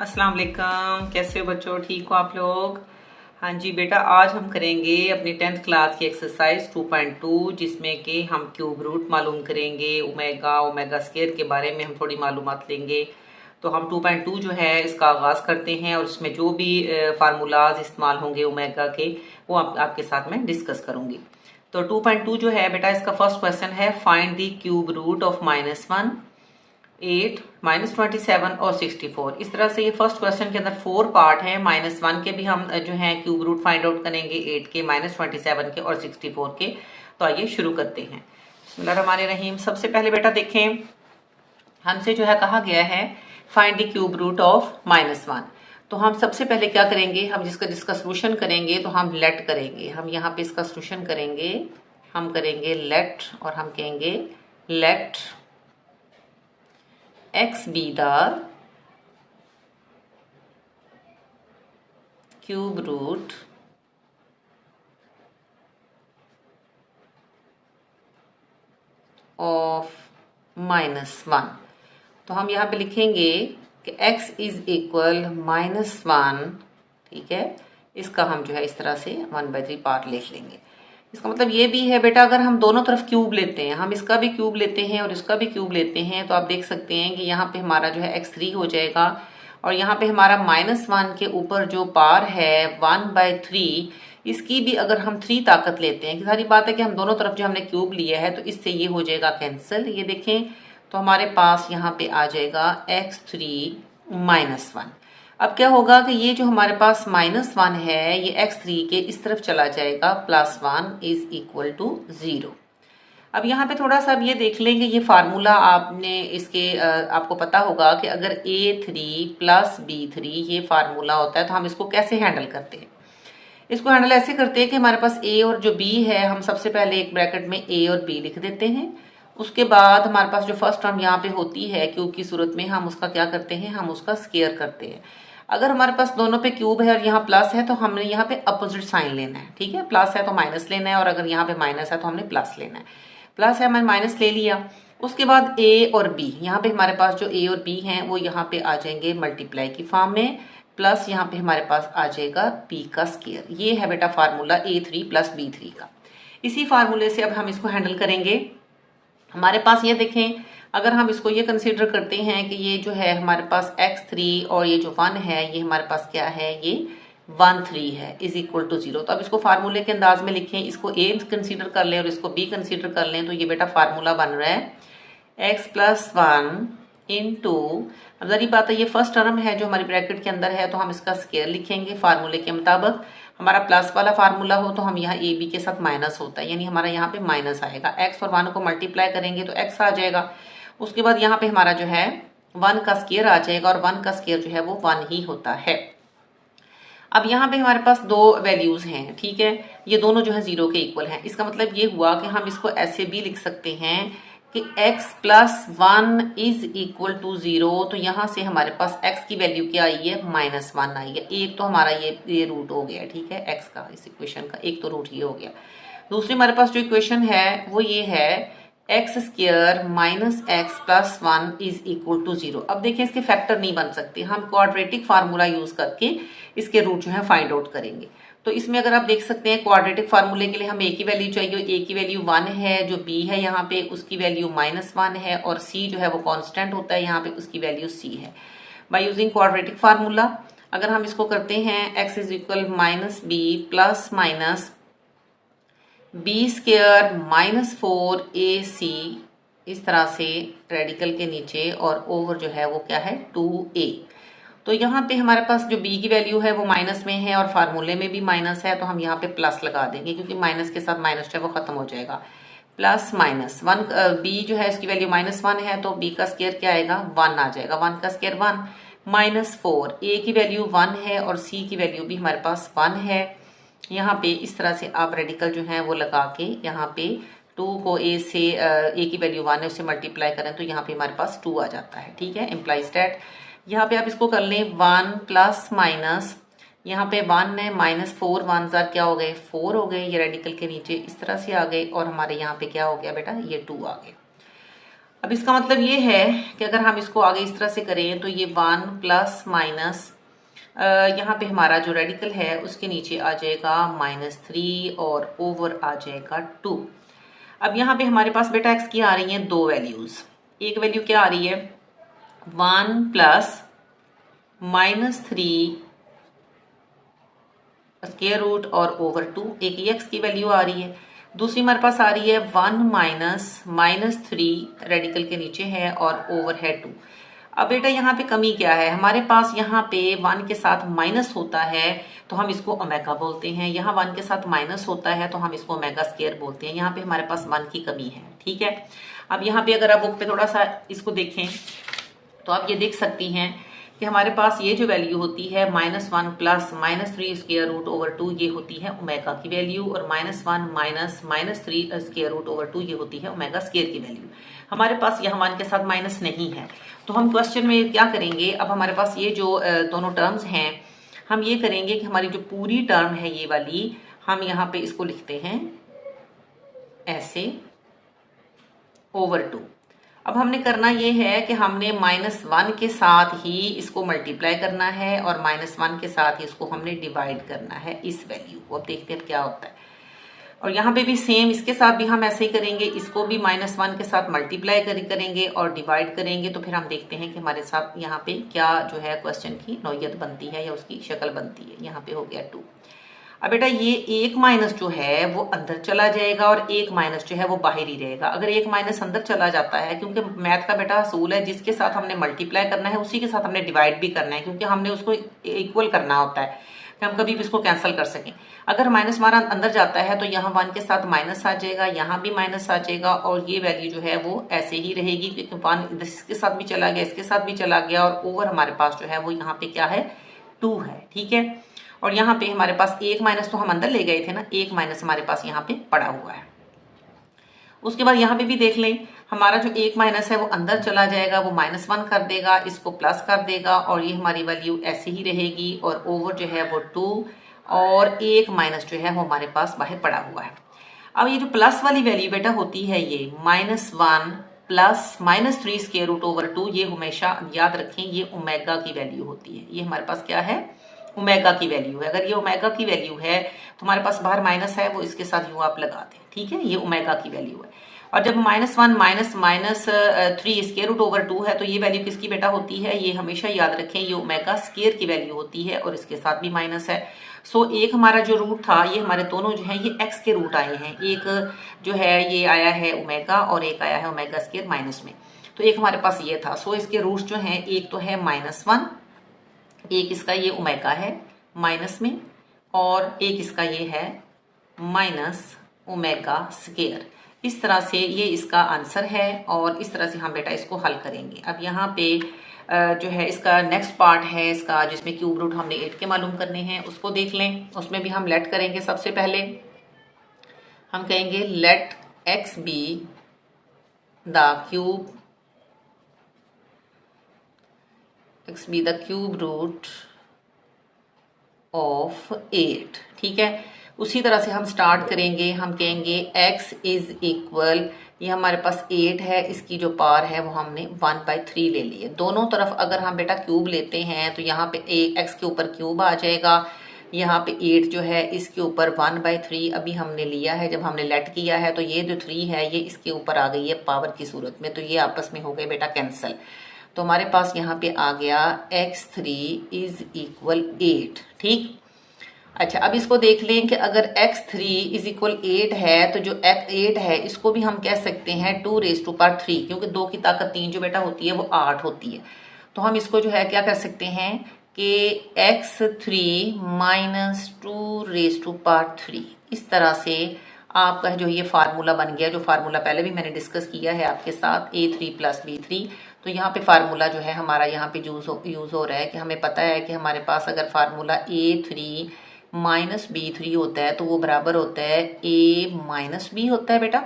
अस्सलाम वालेकुम। कैसे हो बच्चों, ठीक हो आप लोग? हाँ जी बेटा, आज हम करेंगे अपनी 10th क्लास की एक्सरसाइज 2.2 जिसमें कि हम क्यूब रूट मालूम करेंगे, ओमेगा ओमेगा स्क्वायर के बारे में हम थोड़ी मालूमात लेंगे। तो हम 2.2 जो है इसका आगाज़ करते हैं और इसमें जो भी फार्मूलाज इस्तेमाल होंगे ओमेगा के वो आपके साथ में डिस्कस करूंगी। तो 2.2 जो है बेटा, इसका फर्स्ट क्वेश्चन है find the cube root of -1, 8, -27 और 64। इस तरह से ये फर्स्ट क्वेश्चन के अंदर 4 पार्ट हैं। -1 के भी हम जो है क्यूब रूट फाइंड आउट करेंगे, 8 के, -27 के और 64 के। तो आइए शुरू करते हैं। बिस्मिल्लाहिर्रहमानिर्रहीम। सबसे पहले बेटा देखें, हमसे जो है कहा गया है find the cube root of -1। तो हम सबसे पहले क्या करेंगे, हम जिसका सोल्यूशन करेंगे तो हम लेट करेंगे। हम यहाँ पे इसका सोल्यूशन करेंगे, हम करेंगे लेट और हम कहेंगे let x be the cube root of -1। तो हम यहाँ पे लिखेंगे कि x इज इक्वल -1, ठीक है। इसका हम जो है इस तरह से 1/3 पार्ट लिख लेंगे। इसका मतलब ये भी है बेटा, अगर हम दोनों तरफ क्यूब लेते हैं, हम इसका भी क्यूब लेते हैं और इसका भी क्यूब लेते हैं, तो आप देख सकते हैं कि यहाँ पे हमारा जो है x3 हो जाएगा और यहाँ पे हमारा -1 के ऊपर जो पार है 1/3, इसकी भी अगर हम 3 ताकत लेते हैं, कि सारी बात है कि हम दोनों तरफ जो हमने क्यूब लिया है तो इससे ये हो जाएगा कैंसिल। ये देखें तो हमारे पास यहाँ पे आ जाएगा x3 -1। अब क्या होगा कि ये जो हमारे पास -1 है ये x3 के इस तरफ चला जाएगा, +1 इज इक्वल टू 0। अब यहाँ पे थोड़ा सा अब ये देख लेंगे, ये फार्मूला आपने इसके आपको पता होगा कि अगर a3 + b3 ये फार्मूला होता है तो हम इसको कैसे हैंडल करते हैं। इसको हैंडल ऐसे करते हैं कि हमारे पास a और जो b है, हम सबसे पहले एक ब्रैकेट में a और b लिख देते हैं। उसके बाद हमारे पास जो फर्स्ट टर्म यहाँ पे होती है क्यूब की सूरत में, हम उसका क्या करते हैं, हम उसका स्क्वायर करते हैं। अगर हमारे पास दोनों पे क्यूब है और यहाँ प्लस है तो हमने यहाँ पे अपोजिट साइन लेना है, ठीक है। प्लस है तो माइनस लेना है और अगर यहाँ पे माइनस है तो हमने प्लस लेना है। प्लस है, मैंने माइनस ले लिया। उसके बाद a और b, यहाँ पे हमारे पास जो a और b हैं वो यहाँ पे आ जाएंगे मल्टीप्लाई की फॉर्म में, प्लस यहाँ पे हमारे पास आ जाएगा b का स्क्वायर। ये है बेटा फार्मूला a3 + b3 का। इसी फार्मूले से अब हम इसको हैंडल करेंगे। हमारे पास ये देखें, अगर हम इसको ये कंसीडर करते हैं कि ये जो है हमारे पास x3 और ये जो 1 है ये हमारे पास क्या है, ये 1/3 है, इज इक्वल टू 0। तो अब इसको फार्मूले के अंदाज में लिखें, इसको a कंसीडर कर लें और इसको b कंसीडर कर लें, तो ये बेटा फार्मूला बन रहा है x + 1 इंटू, अब जरी बात है ये फर्स्ट टर्म है जो हमारी ब्रैकेट के अंदर है तो हम इसका स्क्वायर लिखेंगे फार्मूले के मुताबिक। हमारा प्लस वाला फार्मूला हो तो हम यहाँ ए बी के साथ माइनस होता है, यानी हमारा यहाँ पे माइनस आएगा। x और 1 को मल्टीप्लाई करेंगे तो x आ जाएगा। उसके बाद यहाँ पे हमारा जो है 1 का स्क्वायर आ जाएगा और 1 का स्क्वायर जो है वो 1 ही होता है। अब यहाँ पे हमारे पास दो वैल्यूज हैं, ठीक है, ये दोनों जो है 0 के इक्वल हैं। इसका मतलब ये हुआ कि हम इसको ऐसे भी लिख सकते हैं कि x + 1 इज इक्वल टू 0। तो यहाँ से हमारे पास x की वैल्यू क्या आई है, -1 आई है। एक तो हमारा ये रूट हो गया, ठीक है, x का, इस इक्वेशन का एक तो रूट ये हो गया। दूसरी हमारे पास जो इक्वेशन है वो ये है x² - x + 1 is equal to 0। अब देखिए इसके फैक्टर नहीं बन सकते, हम क्वाड्रेटिक फार्मूला यूज करके इसके रूट जो है फाइंड आउट करेंगे। तो इसमें अगर आप देख सकते हैं क्वाड्रेटिक फार्मूले के लिए हमें a की वैल्यू चाहिए, a की वैल्यू 1 है, जो b है यहाँ पे उसकी वैल्यू -1 है और c जो है वो कांस्टेंट होता है यहाँ पे, उसकी वैल्यू c है। बाय यूजिंग क्वाड्रेटिक फार्मूला अगर हम इसको करते हैं x is equal -b + b² - 4ac, इस तरह से रेडिकल के नीचे और ओवर जो है वो क्या है 2a। तो यहाँ पे हमारे पास जो b की वैल्यू है वो माइनस में है और फार्मूले में भी माइनस है, तो हम यहाँ पे प्लस लगा देंगे क्योंकि माइनस के साथ माइनस जो है वो खत्म हो जाएगा। प्लस माइनस 1, b जो है इसकी वैल्यू -1 है तो b का स्क्वायर क्या आएगा, 1 आ जाएगा। 1 का स्क्वायर 1 - 4, a की वैल्यू 1 है और c की वैल्यू भी हमारे पास 1 है। यहाँ पे इस तरह से आप रेडिकल जो है वो लगा के यहाँ पे 2 को a से a की वैल्यू 1 है उससे मल्टीप्लाई करें तो यहाँ पे हमारे पास 2 आ जाता है, ठीक है, इम्प्लाइज दैट। यहाँ पे आप इसको कर लें 1 प्लस माइनस, यहाँ पे 1 है, -4 1 जार क्या हो गए 4 हो गए, ये रेडिकल के नीचे इस तरह से आ गए और हमारे यहाँ पे क्या हो गया बेटा, ये 2 आ गए। अब इसका मतलब ये है कि अगर हम इसको आगे इस तरह से करें तो ये 1 प्लस माइनस यहाँ पे हमारा जो रेडिकल है उसके नीचे आ जाएगा -3 और ओवर आ जाएगा 2। अब यहाँ पे हमारे पास बेटा x की आ रही हैं दो वैल्यूज। एक वैल्यू क्या आ रही है 1 प्लस -3 स्क्वायर रूट और ओवर 2, एक ही x की वैल्यू आ रही है। दूसरी हमारे पास आ रही है 1 माइनस -3 रेडिकल के नीचे है और ओवर है 2। अब बेटा यहाँ पे कमी क्या है, हमारे पास यहाँ पे 1 के साथ माइनस होता है तो हम इसको ओमेगा बोलते हैं, यहाँ 1 के साथ माइनस होता है तो हम इसको ओमेगा स्क्वायर बोलते हैं। यहाँ पे हमारे पास 1 की कमी है, ठीक है। अब यहाँ पे अगर आप बुक पे थोड़ा सा इसको देखें तो आप ये देख सकती हैं कि हमारे पास ये जो वैल्यू होती है -1 प्लस -3 स्क्वायर रूट ओवर 2 ये होती है ओमेगा की वैल्यू, और -1 माइनस -3 स्क्वायर रूट ओवर 2 ये होती है ओमेगा स्क्वायर की वैल्यू। हमारे पास यहाँ 1 के साथ माइनस नहीं है तो हम क्वेश्चन में क्या करेंगे, अब हमारे पास ये जो दोनों टर्म्स हैं हम ये करेंगे कि हमारी जो पूरी टर्म है ये वाली हम यहाँ पे इसको लिखते हैं ऐसे ओवर 2। अब हमने करना ये है कि हमने -1 के साथ ही इसको मल्टीप्लाई करना है और -1 के साथ ही इसको हमने डिवाइड करना है इस वैल्यू को। अब देखते हैं क्या होता है। और यहाँ पे भी सेम इसके साथ भी हम ऐसे ही करेंगे, इसको भी -1 के साथ मल्टीप्लाई करेंगे और डिवाइड करेंगे, तो फिर हम देखते हैं कि हमारे साथ यहाँ पे क्या जो है क्वेश्चन की नौयत बनती है या उसकी शक्ल बनती है। यहाँ पे हो गया 2। अब बेटा ये एक माइनस जो है वो अंदर चला जाएगा और एक माइनस जो है वो बाहर ही रहेगा। अगर एक माइनस अंदर चला जाता है, क्योंकि मैथ का बेटा असूल है जिसके साथ हमने मल्टीप्लाई करना है उसी के साथ हमने डिवाइड भी करना है, क्योंकि हमने उसको इक्वल करना होता है कि हम कभी भी इसको कैंसिल कर सकें। अगर माइनस हमारा अंदर जाता है तो यहाँ 1 के साथ माइनस आ जाएगा, यहाँ भी माइनस आ जाएगा और ये वैल्यू जो है वो ऐसे ही रहेगी, क्योंकि 1 इसके साथ भी चला गया, इसके साथ भी चला गया और ओवर हमारे पास जो है वो यहाँ पे क्या है 2 है, ठीक है। और यहाँ पे हमारे पास एक माइनस तो हम अंदर ले गए थे ना, एक माइनस हमारे पास यहाँ पे पड़ा हुआ है। उसके बाद यहाँ पे भी देख लें, हमारा जो एक माइनस है वो अंदर चला जाएगा, वो -1 कर देगा, इसको प्लस कर देगा और ये हमारी वैल्यू ऐसे ही रहेगी और ओवर जो है वो 2 और एक माइनस जो है वो हमारे पास बाहर पड़ा हुआ है। अब ये जो प्लस वाली वैल्यू बेटा होती है ये -1 प्लस -3 स्क्वायर रूट ओवर 2, ये हमेशा याद रखें ये ओमेगा की वैल्यू होती है। ये हमारे पास क्या है ओमेगा की वैल्यू है। अगर ये ओमेगा की वैल्यू है तो हमारे पास बाहर माइनस है वो इसके साथ यूं आप लगा दें, ठीक है। ये ओमेगा की वैल्यू है। और जब -1 माइनस 3 स्क्वायर रूट ओवर 2 है तो ये वैल्यू किसकी बेटा होती है, ये हमेशा याद रखें ये ओमेगा स्क्वायर की वैल्यू होती है और इसके साथ भी माइनस है। सो एक हमारा जो रूट था ये हमारे दोनों जो है ये x के रूट आए हैं, एक जो है ये आया है ओमेगा और एक आया है ओमेगा स्क्वायर माइनस में। तो एक हमारे पास ये था। सो इसके रूट्स जो हैं एक तो है -1, एक इसका ये ओमेगा है माइनस में और एक इसका ये है माइनस ओमेगा स्क्वायर। इस तरह से ये इसका आंसर है और इस तरह से हम बेटा इसको हल करेंगे। अब यहाँ पे जो है इसका नेक्स्ट पार्ट है इसका जिसमें क्यूब रूट हमने 8 के मालूम करने हैं, उसको देख लें। उसमें भी हम लेट करेंगे। सबसे पहले हम कहेंगे let x be the cube root of 8, ठीक है। उसी तरह से हम स्टार्ट करेंगे, हम कहेंगे x इज इक्वल, ये हमारे पास 8 है, इसकी जो पावर है वो हमने 1/3 ले ली है। दोनों तरफ अगर हम बेटा क्यूब लेते हैं तो यहाँ पे x के ऊपर क्यूब आ जाएगा, यहाँ पे 8 जो है इसके ऊपर 1/3 अभी हमने लिया है जब हमने लेट किया है, तो ये जो 3 है ये इसके ऊपर आ गई है पावर की सूरत में, तो ये आपस में हो गए बेटा कैंसल। तो हमारे पास यहाँ पे आ गया x3 इज इक्वल 8, ठीक। अच्छा, अब इसको देख लें कि अगर x3 इज इक्वल 8 है तो जो 8 है इसको भी हम कह सकते हैं 2⁻3, क्योंकि 2 की ताकत 3 जो बेटा होती है वो 8 होती है। तो हम इसको जो है क्या कर सकते हैं कि x3 माइनस 2⁻3, इस तरह से आपका जो ये फार्मूला बन गया, जो फार्मूला पहले भी मैंने डिस्कस किया है आपके साथ, a3 + b3। तो यहाँ पे फार्मूला जो है हमारा यहाँ पे यूज हो रहा है कि हमें पता है कि हमारे पास अगर फार्मूला a3 - b3 होता है तो वो बराबर होता है a - b होता है बेटा,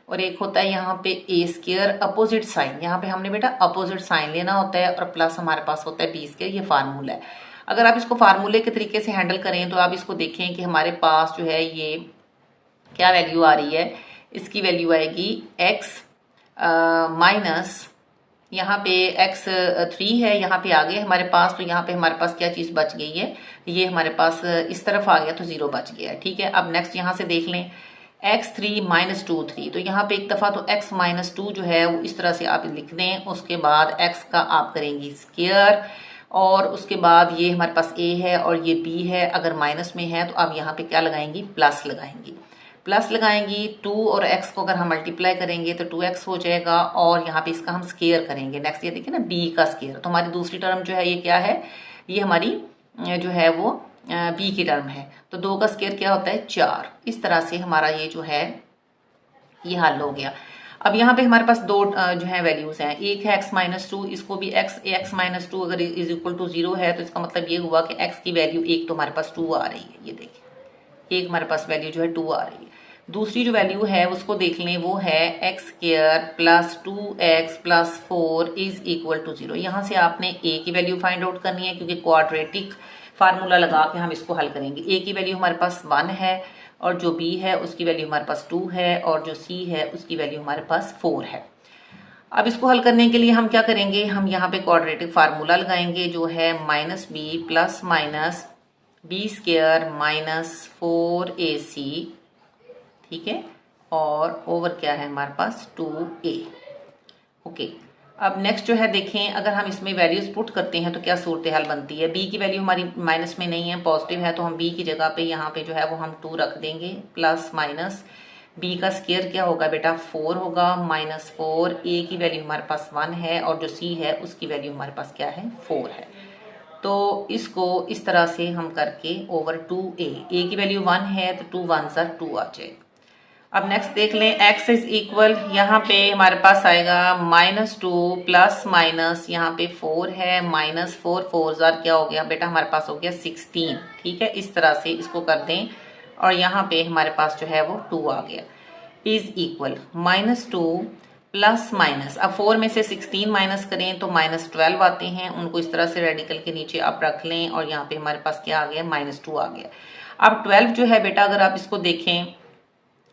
और एक होता है यहाँ पे a² अपोजिट साइन, यहाँ पे हमने बेटा अपोजिट साइन लेना होता है और प्लस हमारे पास होता है b²। ये फार्मूला है। अगर आप इसको फार्मूले के तरीके से हैंडल करें तो आप इसको देखें कि हमारे पास जो है ये क्या वैल्यू आ रही है, इसकी वैल्यू आएगी x माइनस यहाँ पे x3 है, यहाँ पे आ गया हमारे पास, तो यहाँ पे हमारे पास क्या चीज़ बच गई है, ये हमारे पास इस तरफ आ गया तो 0 बच गया है। ठीक है, अब नेक्स्ट यहाँ से देख लें x3 माइनस 2 3, तो यहाँ पे एक दफ़ा तो x माइनस 2 जो है वो इस तरह से आप लिख दें, उसके बाद x का आप करेंगी स्क्वायर, और उसके बाद ये हमारे पास a है और ये b है, अगर माइनस में है तो आप यहाँ पे क्या लगाएंगी, प्लस लगाएंगी। प्लस लगाएंगी 2 और x को अगर हम मल्टीप्लाई करेंगे तो 2x हो जाएगा, और यहाँ पे इसका हम स्केयर करेंगे। नेक्स्ट ये देखिए ना b का स्केयर, तो हमारी दूसरी टर्म जो है ये क्या है, ये हमारी जो है वो b की टर्म है। तो 2 का स्केयर क्या होता है, 4। इस तरह से हमारा ये जो है ये हल हो गया। अब यहाँ पे हमारे पास दो जो है वैल्यूज हैं, एक है x माइनस 2, इसको भी x माइनस 2 अगर इज इक्वल टू 0 है तो इसका मतलब ये हुआ कि x की वैल्यू एक तो हमारे पास 2 आ रही है, ये देखिए एक हमारे पास वैल्यू जो है 2 आ रही है। दूसरी जो वैल्यू है उसको देख लें, वो है x square plus 2x plus 4 is equal to 0। यहाँ से आपने a की वैल्यू फाइंड आउट करनी है, क्योंकि क्वाड्रेटिक फार्मूला लगा के हम इसको हल करेंगे। a की वैल्यू हमारे पास 1 है, और जो b है उसकी वैल्यू हमारे पास 2 है, और जो c है उसकी वैल्यू हमारे पास 4 है। अब इसको हल करने के लिए हम क्या करेंगे, हम यहाँ पे क्वाड्रेटिक फार्मूला लगाएंगे, जो है minus b plus minus b square minus 4ac, ठीक है, और ओवर क्या है हमारे पास 2a। ओके, अब नेक्स्ट जो है देखें, अगर हम इसमें वैल्यूज पुट करते हैं तो क्या सूरत हाल बनती है। b की वैल्यू हमारी माइनस में नहीं है, पॉजिटिव है, तो हम b की जगह पे यहाँ पे जो है वो हम 2 रख देंगे, प्लस माइनस b का स्क्वायर क्या होगा बेटा 4 होगा, माइनस 4, a की वैल्यू हमारे पास 1 है, और जो c है उसकी वैल्यू हमारे पास क्या है 4 है। तो इसको इस तरह से हम करके ओवर 2a की वैल्यू 1 है तो 2 1 2 आ जाएगा। अब नेक्स्ट देख लें, x इज इक्वल, यहाँ पे हमारे पास आएगा माइनस 2 प्लस माइनस यहाँ पे 4 है, माइनस 4 4 जार क्या हो गया बेटा हमारे पास हो गया 16। ठीक है, इस तरह से इसको कर दें, और यहाँ पे हमारे पास जो है वो 2 आ गया, is equal minus 2 plus minus, अब 4 में से 16 माइनस करें तो माइनस 12 आते हैं, उनको इस तरह से रेडिकल के नीचे आप रख लें, और यहाँ पे हमारे पास क्या आ गया माइनस 2 आ गया। अब 12 जो है बेटा अगर आप इसको देखें,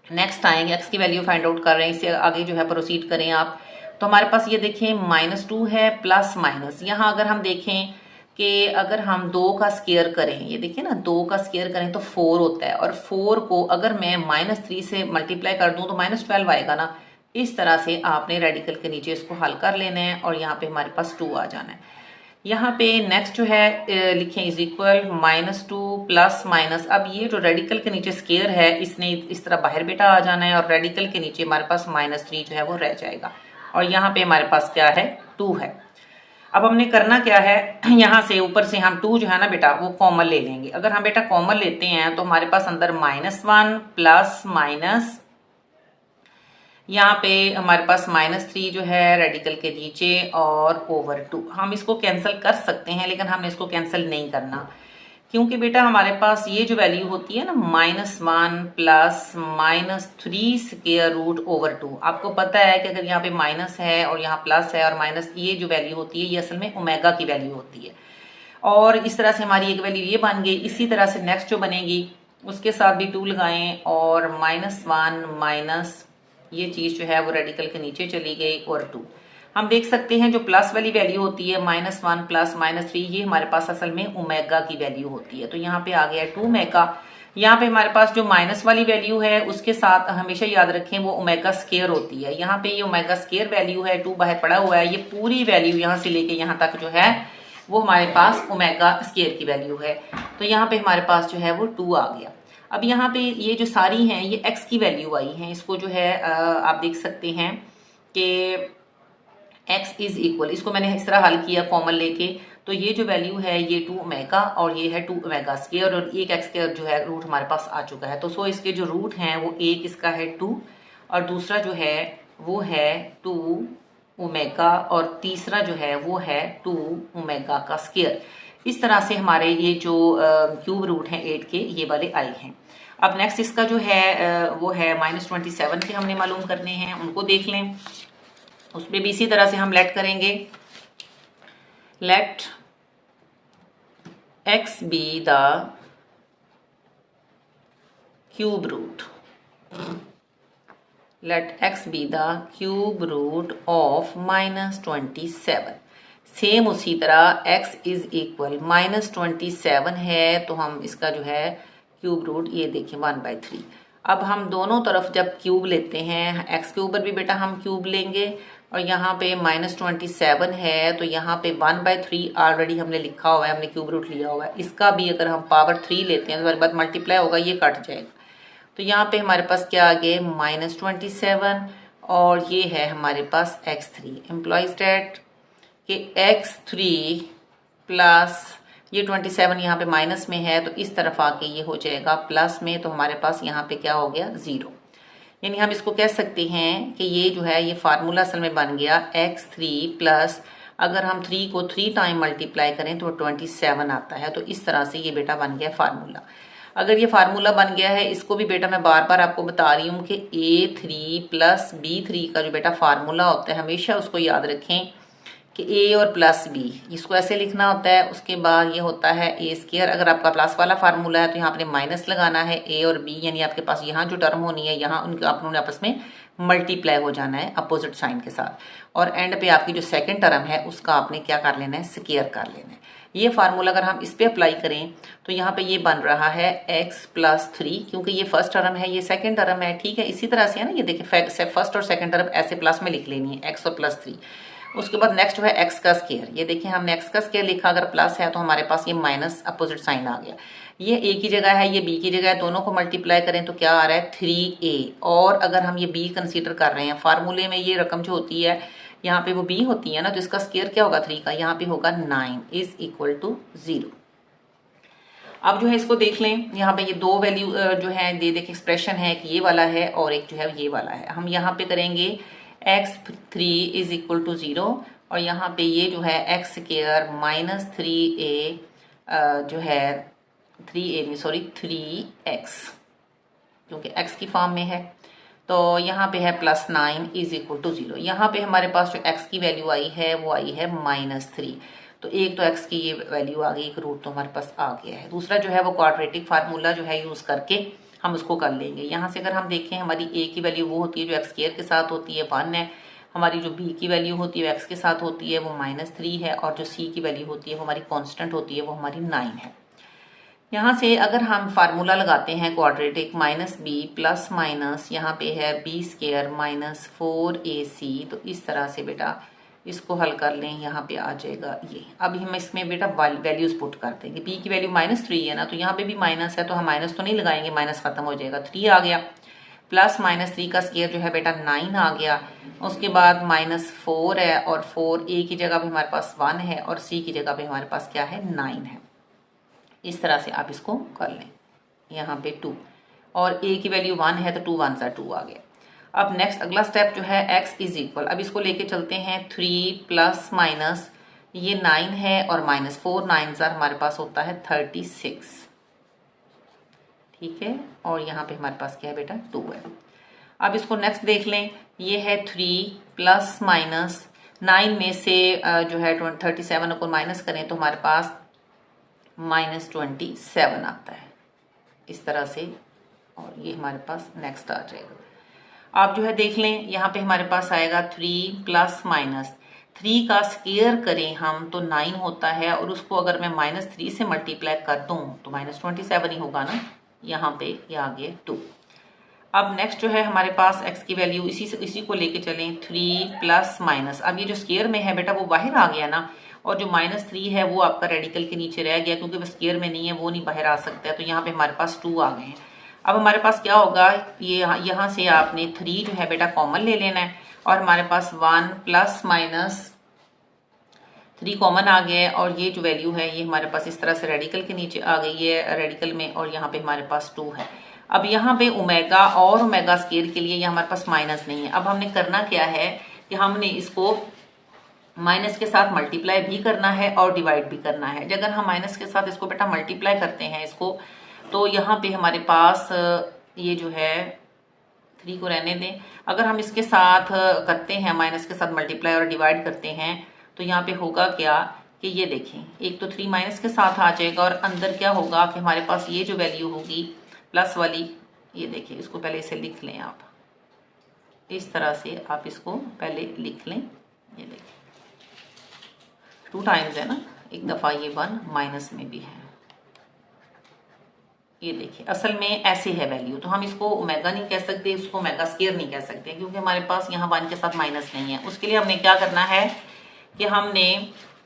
नेक्स्ट आएंगे x की वैल्यू फाइंड आउट कर रहे हैं, इससे आगे जो है प्रोसीड करें आप, तो हमारे पास ये देखें माइनस 2 है प्लस माइनस, यहाँ अगर हम देखें कि अगर हम 2 का स्क्वायर करें, ये देखिए ना 2 का स्क्वायर करें तो 4 होता है, और 4 को अगर मैं माइनस 3 से मल्टीप्लाई कर दूं तो माइनस 12 आएगा ना। इस तरह से आपने रेडिकल के नीचे इसको हल कर लेना है, और यहाँ पे हमारे पास 2 आ जाना है। यहाँ पे नेक्स्ट जो है लिखें is equal minus 2 plus minus, अब ये जो रेडिकल के नीचे स्केयर है इसने इस तरह बाहर बेटा आ जाना है, और रेडिकल के नीचे हमारे पास माइनस 3 जो है वो रह जाएगा, और यहाँ पे हमारे पास क्या है 2 है। अब हमने करना क्या है, यहाँ से ऊपर से हम 2 जो है ना बेटा वो कॉमन ले लेंगे। अगर हम बेटा कॉमन लेते हैं तो हमारे पास अंदर -1 प्लस माइनस, यहाँ पे हमारे पास -3 जो है रेडिकल के नीचे, और ओवर 2। हम इसको कैंसिल कर सकते हैं, लेकिन हमने इसको कैंसिल नहीं करना, क्योंकि बेटा हमारे पास ये जो वैल्यू होती है ना -1 प्लस -3 स्क्वायर रूट ओवर 2, आपको पता है कि अगर यहाँ पे माइनस है और यहाँ प्लस है, और माइनस ये जो वैल्यू होती है ये असल में ओमेगा की वैल्यू होती है, और इस तरह से हमारी एक वैल्यू ये बन गई। इसी तरह से नेक्स्ट जो बनेगी उसके साथ भी 2 लगाएं, और -1 माइनस ये चीज जो है वो रेडिकल के नीचे चली गई, और 2। हम देख सकते हैं जो प्लस वाली वैल्यू होती है -1 प्लस -3, ये हमारे पास असल में ओमेगा की वैल्यू होती है, तो यहाँ पे आ गया 2 ओमेगा। यहाँ पे हमारे पास जो माइनस वाली वैल्यू है उसके साथ हमेशा याद रखें वो ओमेगा स्केयर होती है। यहाँ पे ये ओमेगा स्केयर वैल्यू है, 2 बाहर पड़ा हुआ है, ये पूरी वैल्यू यहाँ से लेके यहाँ तक जो है वो हमारे पास ओमेगा स्केयर की वैल्यू है, तो यहाँ पे हमारे पास जो है वो 2 आ गया। अब यहाँ पे ये जो सारी हैं ये x की वैल्यू आई हैं, इसको जो है आप देख सकते हैं कि x इज इक्वल, इसको मैंने इस तरह हल किया कॉमन लेके, तो ये जो वैल्यू है ये 2 ओमेगा, और ये है 2 ओमेगा स्क्वायर, और एक x स्क्वायर जो है रूट हमारे पास आ चुका है, तो सो इसके जो रूट हैं वो एक इसका है 2, और दूसरा जो है वो है 2 ओमेगा, और तीसरा जो है वो है 2 ओमेगा का स्क्वायर। इस तरह से हमारे ये जो क्यूब रूट हैं 8 के ये वाले आए हैं। अब नेक्स्ट इसका जो है वो है -27 के हमने मालूम करने हैं, उनको देख लें। उसमें भी इसी तरह से हम लेट करेंगे, let x be the cube root, let x be the cube root of -27। Same उसी तरह x इज इक्वल -27 है तो हम इसका जो है क्यूब रूट ये देखिए 1/3। अब हम दोनों तरफ जब क्यूब लेते हैं x के ऊपर भी बेटा हम क्यूब लेंगे और यहाँ पे -27 है तो यहाँ पे 1/3 ऑलरेडी हमने लिखा हुआ है, हमने क्यूब रूट लिया हुआ है। इसका भी अगर हम पावर 3 लेते हैं तो हमारे बाद मल्टीप्लाई होगा, ये कट जाएगा। तो यहाँ पे हमारे पास क्या आ गया -27 और ये है हमारे पास x3। एम्प्लॉइज डेट कि x3 प्लस ये 27 यहाँ पे माइनस में है तो इस तरफ आके ये हो जाएगा प्लस में, तो हमारे पास यहाँ पे क्या हो गया 0। यानी हम इसको कह सकते हैं कि ये जो है ये फार्मूला असल में बन गया x3 प्लस अगर हम 3 को 3 टाइम मल्टीप्लाई करें तो 27 आता है। तो इस तरह से ये बेटा बन गया फार्मूला। अगर ये फार्मूला बन गया है, इसको भी बेटा मैं बार बार आपको बता रही हूँ कि A3 प्लस B3 का जो बेटा फार्मूला होता है हमेशा उसको याद रखें कि A और प्लस B, इसको ऐसे लिखना होता है। उसके बाद ये होता है A स्क्वायर। अगर आपका प्लस वाला फार्मूला है तो यहाँ आपने माइनस लगाना है A और B, यानी आपके पास यहाँ जो टर्म होनी है यहाँ उनके आपने आपस में मल्टीप्लाई हो जाना है अपोजिट साइन के साथ, और एंड पे आपकी जो सेकंड टर्म है उसका आपने क्या कर लेना है स्क्वायर कर लेना है। ये फार्मूला अगर हम इस पे अप्लाई करें तो यहाँ पे ये बन रहा है x प्लस 3, क्योंकि ये फर्स्ट टर्म है ये सेकंड टर्म है, ठीक है। इसी तरह से है ना, ये देखिए फर्स्ट और सेकंड टर्म ऐसे प्लस में लिख लेनी है x और प्लस 3। उसके बाद नेक्स्ट है x का स्क्वायर। ये देखिए हमने x का स्क्वायर लिखा, अगर प्लस है तो हमारे पास ये माइनस अपोजिट साइन आ गया। ये a की जगह है, ये b की जगह है, दोनों को मल्टीप्लाई करें तो क्या आ रहा है 3a। और अगर हम ये b कंसीडर कर रहे हैं, फार्मूले में ये रकम जो होती है यहाँ पे वो b होती है ना, तो इसका स्क्वायर क्या होगा 3 का, यहाँ पे होगा 9 इज इक्वल टू 0। अब जो है इसको देख लें, यहाँ पे ये दो वैल्यू जो है दे देख एक्सप्रेशन है, एक ये वाला है और एक जो है ये वाला है। हम यहाँ पे करेंगे x3 इज इक्वल टू 0 और यहाँ पे ये जो है x स्क्वायर माइनस 3a जो है 3x, क्योंकि x की फॉर्म में है। तो यहाँ पे है प्लस 9 इज इक्वल टू 0। यहाँ पे हमारे पास जो x की वैल्यू आई है वो आई है -3। तो एक तो x की ये वैल्यू आ गई, एक रूट तो हमारे पास आ गया है। दूसरा जो है वो क्वाड्रेटिक फार्मूला जो है यूज करके हम उसको कर लेंगे। यहाँ से अगर हम देखें हमारी a की वैल्यू वो होती है जो x स्क्वायर के साथ होती है 1 है, हमारी जो b की वैल्यू होती है x के साथ होती है वो -3 है, और जो c की वैल्यू होती है वो हमारी कांस्टेंट होती है वो हमारी 9 है। यहाँ से अगर हम फार्मूला लगाते हैं क्वाड्रेटिक -b प्लस माइनस यहाँ पे है b स्क्वायर माइनस 4ac, तो इस तरह से बेटा इसको हल कर लें, यहाँ पे आ जाएगा ये। अब हम इसमें बेटा वैल्यूज पुट कर देंगे। b की वैल्यू -3 है ना, तो यहाँ पे भी माइनस है तो हम माइनस तो नहीं लगाएंगे, माइनस खत्म हो जाएगा, 3 आ गया। प्लस -3 का स्क्वायर जो है बेटा 9 आ गया। उसके बाद -4 है और 4a की जगह पे हमारे पास 1 है और c की जगह पे हमारे पास क्या है 9 है। इस तरह से आप इसको कर लें। यहाँ पे 2 और a की वैल्यू 1 है तो 2 1 सा 2 आ गया। अब नेक्स्ट अगला स्टेप जो है x इज इक्वल, अब इसको लेके चलते हैं 3 प्लस माइनस ये 9 है और -4 9 हमारे पास होता है 36, ठीक है। और यहाँ पे हमारे पास क्या है बेटा 2 है। अब इसको नेक्स्ट देख लें, ये है 3 प्लस माइनस 9 में से जो है 37 को माइनस करें तो हमारे पास -27 आता है इस तरह से, और ये हमारे पास नेक्स्ट आ जाएगा। आप जो है देख लें, यहाँ पे हमारे पास आएगा 3 प्लस माइनस 3 का स्क्वायर करें हम तो 9 होता है, और उसको अगर मैं -3 से मल्टीप्लाई कर दूं तो -27 ही होगा ना। यहाँ पे ये आ गया 2। अब नेक्स्ट जो है हमारे पास x की वैल्यू इसी को लेके चलें 3 प्लस माइनस, अब ये जो स्क्वायर में है बेटा वो बाहर आ गया ना, और जो -3 है वो आपका रेडिकल के नीचे रह गया, क्योंकि वो स्क्वायर में नहीं है वो नहीं बाहर आ सकता है। तो यहाँ पे हमारे पास 2 आ गए हैं। अब हमारे पास क्या होगा, ये यहाँ से आपने 3 जो है बेटा कॉमन ले लेना है, और हमारे पास 1 प्लस माइनस 3 कॉमन आ गया है, और ये जो वैल्यू है ये हमारे पास इस तरह से रेडिकल के नीचे आ गई है रेडिकल में, और यहाँ पे हमारे पास 2 है। अब यहाँ पे ओमेगा और ओमेगा स्क्वायर के लिए ये हमारे पास माइनस नहीं है। अब हमने करना क्या है कि हमने इसको माइनस के साथ मल्टीप्लाई भी करना है और डिवाइड भी करना है। अगर हम माइनस के साथ इसको बेटा मल्टीप्लाई करते हैं इसको, तो यहाँ पे हमारे पास ये जो है 3 को रहने दें, अगर हम इसके साथ करते हैं माइनस के साथ मल्टीप्लाई और डिवाइड करते हैं तो यहाँ पे होगा क्या कि ये देखें, एक तो 3 माइनस के साथ आ जाएगा, और अंदर क्या होगा कि हमारे पास ये जो वैल्यू होगी प्लस वाली, ये देखिए इसको पहले इसे लिख लें आप, इस तरह से आप इसको पहले लिख लें। ये देखिए 2 टाइम्स है ना, एक दफ़ा ये 1 माइनस में भी है। ये देखिए असल में ऐसे है वैल्यू, तो हम इसको ओमेगा नहीं कह सकते, इसको ओमेगा स्केयर नहीं कह सकते, क्योंकि हमारे पास यहाँ 1 के साथ माइनस नहीं है। उसके लिए हमने क्या करना है कि हमने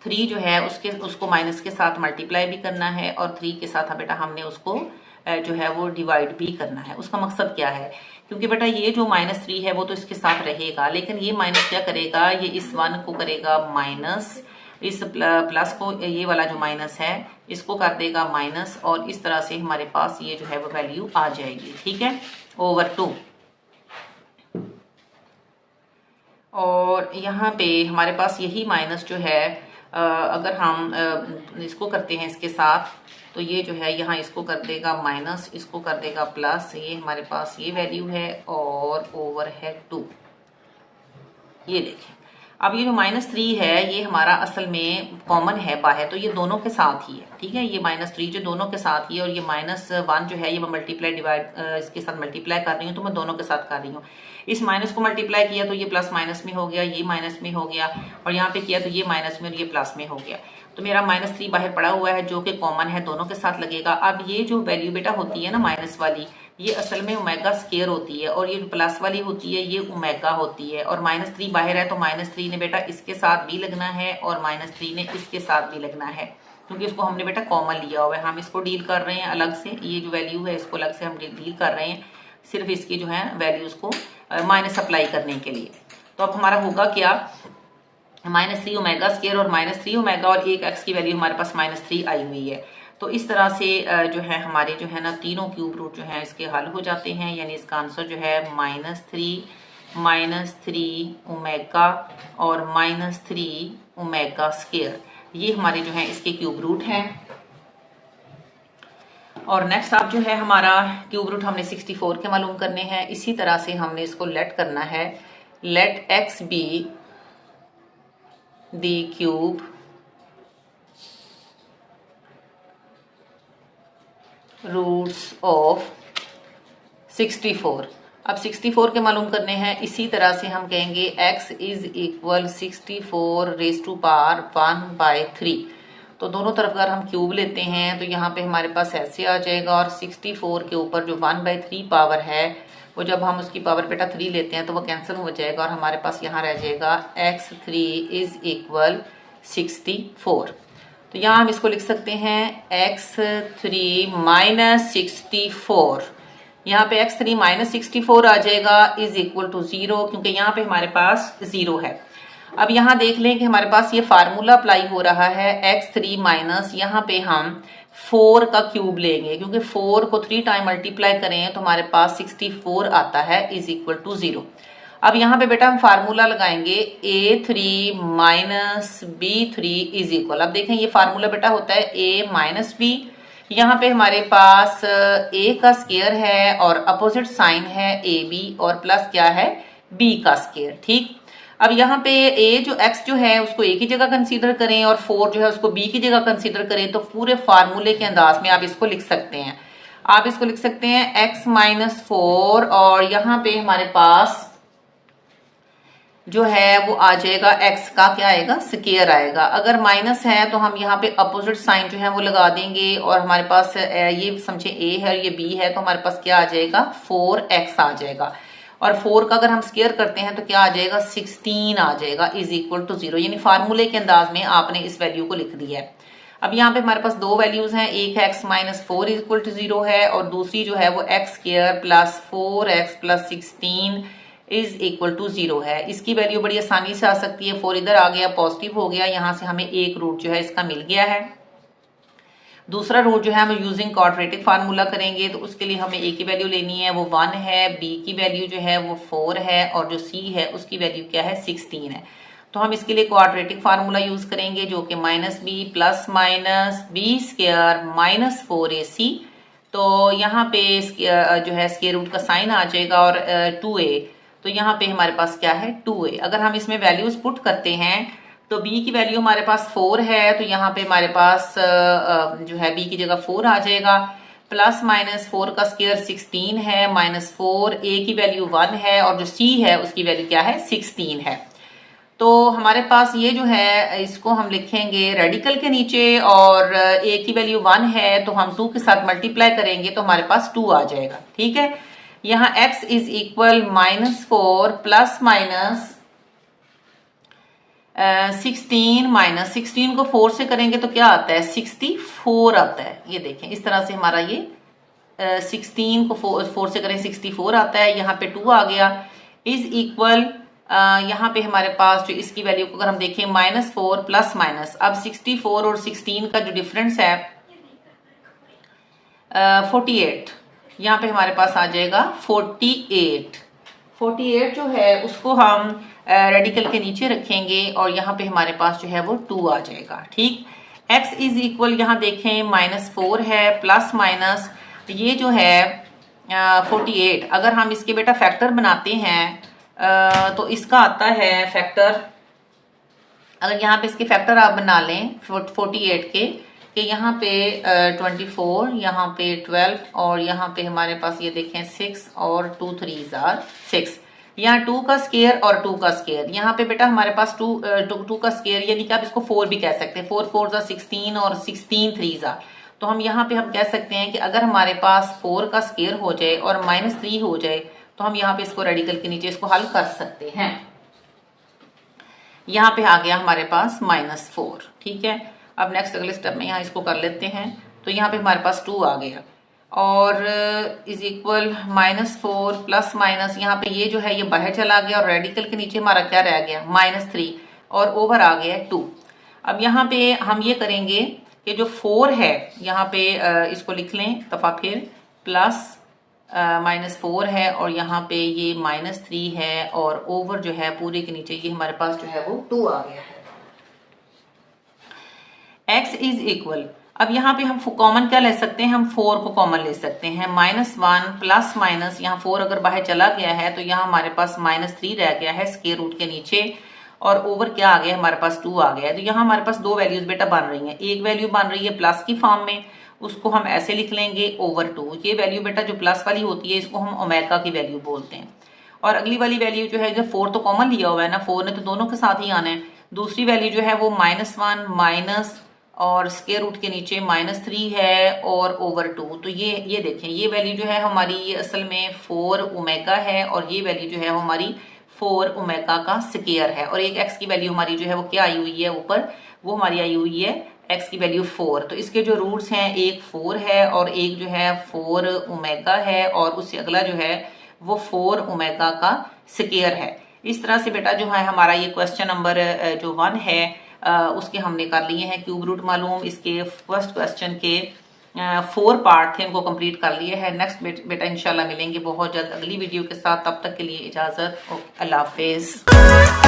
3 जो है उसको माइनस के साथ मल्टीप्लाई भी करना है, और 3 के साथ बेटा हमने उसको जो है वो डिवाइड भी करना है। उसका मकसद क्या है, क्योंकि बेटा ये जो -3 है वो तो इसके साथ रहेगा, लेकिन ये माइनस क्या करेगा, ये इस 1 को करेगा माइनस, इस प्लस को, ये वाला जो माइनस है इसको कर देगा माइनस, और इस तरह से हमारे पास ये जो है वो वैल्यू आ जाएगी। ठीक है, ओवर 2। और यहाँ पे हमारे पास यही माइनस जो है अगर हम इसको करते हैं इसके साथ, तो ये जो है यहाँ इसको कर देगा माइनस, इसको कर देगा प्लस, ये हमारे पास ये वैल्यू है, और ओवर है 2। ये देखें, अब ये जो -3 है ये हमारा असल में कॉमन है बाहर, तो ये दोनों के साथ ही है। ठीक है, ये -3 जो दोनों के साथ ही है, और ये -1 जो है ये मैं मल्टीप्लाई डिवाइड इसके साथ मल्टीप्लाई कर रही हूँ, तो मैं दोनों के साथ कर रही हूँ। इस माइनस को मल्टीप्लाई किया तो ये प्लस माइनस में हो गया, ये माइनस में हो गया, और यहाँ पे किया तो ये माइनस में और ये प्लस में हो गया। तो मेरा -3 बाहर पड़ा हुआ है जो कि कॉमन है, दोनों के साथ लगेगा। अब ये जो वैल्यू बेटा होती है ना माइनस वाली, ये असल में ओमेगा स्केयर होती है, और ये जो प्लस वाली होती है ये ओमेगा होती है। और -3 बाहर है तो -3 ने बेटा इसके साथ भी लगना है, और -3 ने इसके साथ भी लगना है, क्योंकि इसको हमने बेटा कॉमन लिया हुआ है। हम इसको डील कर रहे हैं अलग से, ये जो वैल्यू है इसको अलग से हम डील कर रहे हैं, सिर्फ इसकी जो है वैल्यूज को माइनस अप्लाई करने के लिए। तो अब हमारा होगा क्या, -3 ओमेगा स्केयर और -3 ओमेगा, और एक एक्स की वैल्यू हमारे पास -3 आई हुई है। तो इस तरह से जो है हमारे जो है ना तीनों क्यूब रूट जो है इसके हल हो जाते हैं, यानी इसका आंसर जो है -3 ओमेगा और -3 ओमेगा स्केयर, ये हमारे जो है इसके क्यूब रूट हैं। और नेक्स्ट आप जो है हमारा क्यूब रूट हमने 64 के मालूम करने हैं। इसी तरह से हमने इसको लेट करना है, let x be the cube roots of 64। अब 64 के मालूम करने हैं। इसी तरह से हम कहेंगे x is equal 64 raise to power 1/3। तो दोनों तरफ अगर हम क्यूब लेते हैं तो यहाँ पे हमारे पास ऐसे आ जाएगा, और 64 के ऊपर जो 1/3 पावर है वो जब हम उसकी पावर बेटा 3 लेते हैं तो वो कैंसिल हो जाएगा, और हमारे पास यहाँ रह जाएगा x3 इज इक्वल 64। तो यहाँ हम इसको लिख सकते हैं x3 माइनस 64। यहाँ पे x3 माइनस 64 आ जाएगा इज इक्वल टू 0, क्योंकि यहाँ पे हमारे पास 0 है। अब यहाँ देख लें कि हमारे पास ये फार्मूला अप्लाई हो रहा है, x3 माइनस यहाँ पे हम 4 का क्यूब लेंगे, क्योंकि 4 को 3 टाइम मल्टीप्लाई करें तो हमारे पास 64 आता है इज इक्वल टू 0। अब यहाँ पे बेटा हम फार्मूला लगाएंगे a3 minus b3 is equal, अब देखें ये फार्मूला बेटा होता है a माइनस b। यहाँ पे हमारे पास a का स्केयर है और अपोजिट साइन है ab, और प्लस क्या है b का स्केयर। ठीक, अब यहाँ पे a जो x जो है उसको a की जगह कंसीडर करें, और 4 जो है उसको b की जगह कंसीडर करें, तो पूरे फार्मूले के अंदाज में आप इसको लिख सकते हैं। आप इसको लिख सकते हैं x माइनस 4, और यहाँ पे हमारे पास जो है वो आ जाएगा x का क्या आएगा, स्केयर आएगा। अगर माइनस है तो हम यहाँ पे अपोजिट साइन जो है वो लगा देंगे, और हमारे पास ये समझे a है और ये b है, तो हमारे पास क्या आ जाएगा 4x आ जाएगा। और 4 का अगर हम स्केयर करते हैं तो क्या आ जाएगा 16 आ जाएगा इज इक्वल टू 0, यानी फार्मूले के अंदाज में आपने इस वैल्यू को लिख दिया है। अब यहाँ पे हमारे पास दो वैल्यूज हैं, एक है x minus 4 is equal to 0 है, और दूसरी जो है वो x square plus 4x plus 16 is equal to 0 है। इसकी वैल्यू बड़ी आसानी से आ सकती है, 4 इधर आ गया पॉजिटिव हो गया, यहाँ से हमें एक रूट जो है इसका मिल गया है। दूसरा रूट जो है हम यूजिंग क्वाड्रेटिक फार्मूला करेंगे, तो उसके लिए हमें a की वैल्यू लेनी है वो 1 है, b की वैल्यू जो है वो 4 है, और जो c है उसकी वैल्यू क्या है 16 है। तो हम इसके लिए क्वाड्रेटिक फार्मूला यूज करेंगे जो कि minus b plus minus b square minus 4ac। तो यहाँ पे जो है स्क्वायर रूट का साइन आ जाएगा, और 2a, तो यहाँ पे हमारे पास क्या है 2a। अगर हम इसमें वैल्यूज पुट करते हैं तो b की वैल्यू हमारे पास 4 है, तो यहाँ पे हमारे पास जो है b की जगह 4 आ जाएगा। प्लस माइनस 4 का स्क्वायर 16 है, -4 a की वैल्यू 1 है और जो c है उसकी वैल्यू क्या है 16 है। तो हमारे पास ये जो है इसको हम लिखेंगे रेडिकल के नीचे और a की वैल्यू 1 है तो हम 2 के साथ मल्टीप्लाई करेंगे तो हमारे पास 2 आ जाएगा। ठीक है, यहाँ x is equal -4 plus minus 16 को 4 से करेंगे तो क्या आता है 64 आता है। ये देखें इस तरह से हमारा ये 16 को 4 से करें 64 आता है। यहाँ पे 2 आ गया इज इक्वल यहाँ पे हमारे पास जो इसकी वैल्यू को अगर हम देखें -4 प्लस माइनस, अब 64 और 16 का जो डिफरेंस है 48, यहाँ पे हमारे पास आ जाएगा 48 जो है उसको हम रेडिकल के नीचे रखेंगे और यहाँ पे हमारे पास जो है वो 2 आ जाएगा। ठीक, x इज इक्वल यहाँ देखें -4 है प्लस माइनस ये जो है 48, अगर हम इसके बेटा फैक्टर बनाते हैं तो इसका आता है फैक्टर, अगर यहाँ पे इसके फैक्टर आप बना लें 48 के कि यहाँ पे 24, यहाँ पे 12 और यहाँ पे हमारे पास ये देखें 6 और 2 3s are 6, यहाँ 2 का स्क्वायर और 2 का स्क्वायर, यहाँ पे बेटा हमारे पास 2 का स्क्वायर यानी कि आप इसको 4 भी कह सकते हैं, 4 4s are 16 और 16 3s are, तो हम यहाँ पे हम कह सकते हैं कि अगर हमारे पास 4 का स्क्वायर हो जाए और -3 हो जाए तो हम यहाँ पे इसको रेडिकल के नीचे इसको हल कर सकते हैं। यहाँ पे आ गया हमारे पास -4। ठीक है, अब नेक्स्ट अगले स्टेप में यहाँ इसको कर लेते हैं तो यहाँ पे हमारे पास 2 आ गया और इज इक्वल -4 प्लस माइनस यहाँ पे ये जो है ये बाहर चला गया और रेडिकल के नीचे हमारा क्या रह गया -3 और ओवर आ गया 2। अब यहाँ पे हम ये करेंगे कि जो 4 है यहाँ पे इसको लिख लें दफा फिर प्लस -4 है और यहाँ पे ये -3 है और ओवर जो है पूरे के नीचे ये हमारे पास जो है वो 2 आ गया है। x इज इक्वल, अब यहाँ पे हम कॉमन क्या ले सकते हैं, हम 4 को कॉमन ले सकते हैं, -1 प्लस माइनस यहाँ 4 अगर बाहर चला गया है तो यहाँ हमारे पास -3 रह गया है स्क्वायर रूट के नीचे और ओवर क्या आ गया हमारे पास 2 आ गया है। तो यहाँ हमारे पास 2 वैल्यूज बेटा बन रही हैं, एक वैल्यू बन रही है प्लस की फॉर्म में, उसको हम ऐसे लिख लेंगे /2, ये वैल्यू बेटा जो प्लस वाली होती है इसको हम ओमेगा की वैल्यू बोलते हैं। और अगली वाली वैल्यू जो है जो 4 तो कॉमन लिया हुआ है ना, 4 ने तो दोनों के साथ ही आना है, दूसरी वैल्यू जो है वो -1 माइनस और स्क्वायर रूट के नीचे -3 है और /2। तो ये देखें ये वैल्यू जो है हमारी ये असल में 4 ओमेगा है और ये वैल्यू जो है वो हमारी 4 ओमेगा का स्क्वायर है और एक x की वैल्यू हमारी जो है वो क्या आई हुई है ऊपर, वो हमारी आई हुई है x की वैल्यू 4। तो इसके जो रूट्स हैं एक 4 है और एक जो है 4 ओमेगा है और उससे अगला जो है वो 4 ओमेगा का स्क्वायर है। इस तरह से बेटा जो है हमारा ये क्वेश्चन नंबर जो 1 है उसके हमने कर लिए हैं क्यूब रूट मालूम, इसके फर्स्ट क्वेश्चन के 4 पार्ट थे उनको कंप्लीट कर लिए हैं। नेक्स्ट बेटा इंशाल्लाह मिलेंगे बहुत जल्द अगली वीडियो के साथ, तब तक के लिए इजाजत, अल्लाह हाफिज।